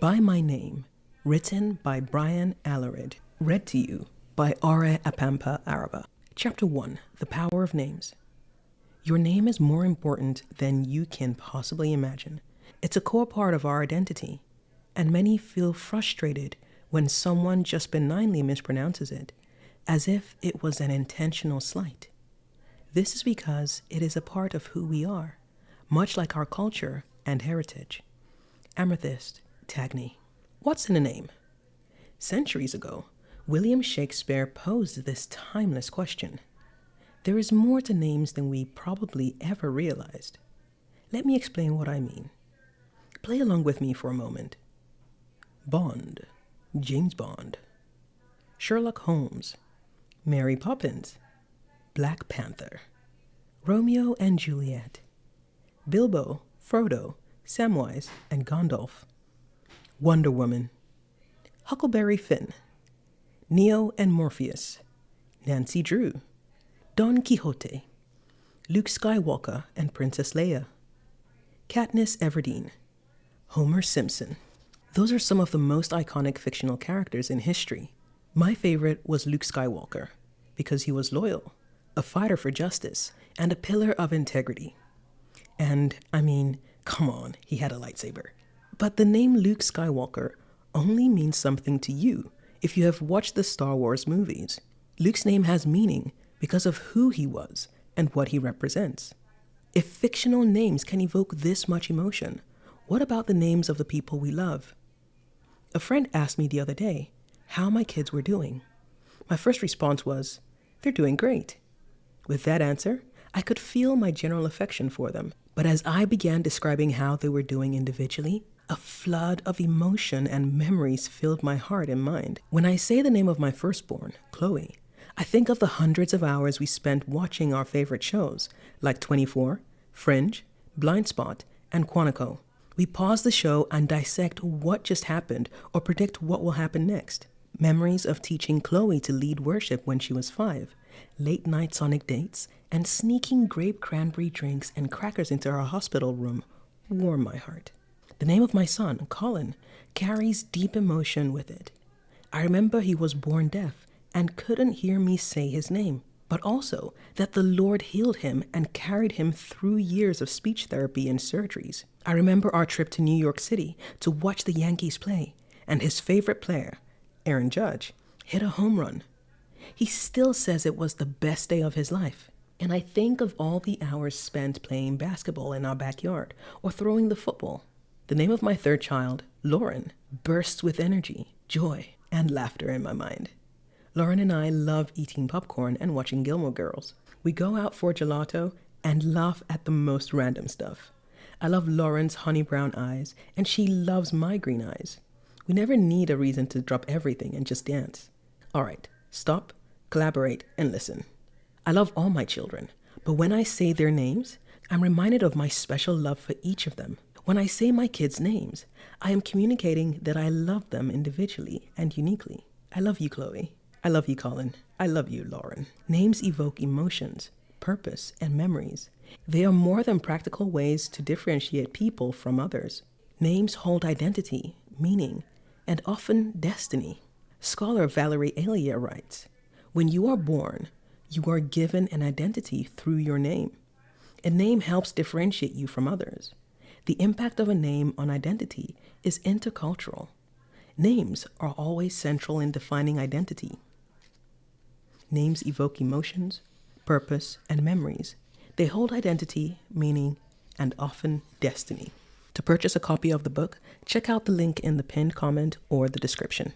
By My Name, written by Brian Alarid, read to you by Ore Apampa-Araba. Chapter 1, The Power of Names. Your name is more important than you can possibly imagine. It's a core part of our identity, and many feel frustrated when someone just benignly mispronounces it, as if it was an intentional slight. This is because it is a part of who we are, much like our culture and heritage. Amethyst, Tagny. What's in a name? Centuries ago, William Shakespeare posed this timeless question. There is more to names than we probably ever realized. Let me explain what I mean. Play along with me for a moment. Bond, James Bond. Sherlock Holmes, Mary Poppins, Black Panther. Romeo and Juliet, Bilbo, Frodo, Samwise, and Gandalf. Wonder Woman, Huckleberry Finn, Neo and Morpheus, Nancy Drew, Don Quixote, Luke Skywalker and Princess Leia, Katniss Everdeen, Homer Simpson. Those are some of the most iconic fictional characters in history. My favorite was Luke Skywalker because he was loyal, a fighter for justice, and a pillar of integrity. And, come on, he had a lightsaber. But the name Luke Skywalker only means something to you if you have watched the Star Wars movies. Luke's name has meaning because of who he was and what he represents. If fictional names can evoke this much emotion, what about the names of the people we love? A friend asked me the other day how my kids were doing. My first response was, "They're doing great." With that answer, I could feel my general affection for them. But as I began describing how they were doing individually, a flood of emotion and memories filled my heart and mind. When I say the name of my firstborn, Chloe, I think of the hundreds of hours we spent watching our favorite shows, like 24, Fringe, Blind Spot, and Quantico. We pause the show and dissect what just happened or predict what will happen next. Memories of teaching Chloe to lead worship when she was 5, late night Sonic dates, and sneaking grape cranberry drinks and crackers into our hospital room warm my heart. The name of my son, Colin, carries deep emotion with it. I remember he was born deaf and couldn't hear me say his name, but also that the Lord healed him and carried him through years of speech therapy and surgeries. I remember our trip to New York City to watch the Yankees play, and his favorite player, Aaron Judge, hit a home run. He still says it was the best day of his life. And I think of all the hours spent playing basketball in our backyard or throwing the football. The name of my third child, Lauren, bursts with energy, joy, and laughter in my mind. Lauren and I love eating popcorn and watching Gilmore Girls. We go out for gelato and laugh at the most random stuff. I love Lauren's honey brown eyes, and she loves my green eyes. We never need a reason to drop everything and just dance. All right, stop, collaborate, and listen. I love all my children, but when I say their names, I'm reminded of my special love for each of them. When I say my kids' names, I am communicating that I love them individually and uniquely. I love you, Chloe. I love you, Colin. I love you, Lauren. Names evoke emotions, purpose, and memories. They are more than practical ways to differentiate people from others. Names hold identity, meaning, and often destiny. Scholar Valerie Alia writes, "When you are born, you are given an identity through your name. A name helps differentiate you from others. The impact of a name on identity is intercultural. Names are always central in defining identity. Names evoke emotions, purpose, and memories. They hold identity, meaning, and often destiny." To purchase a copy of the book, check out the link in the pinned comment or the description.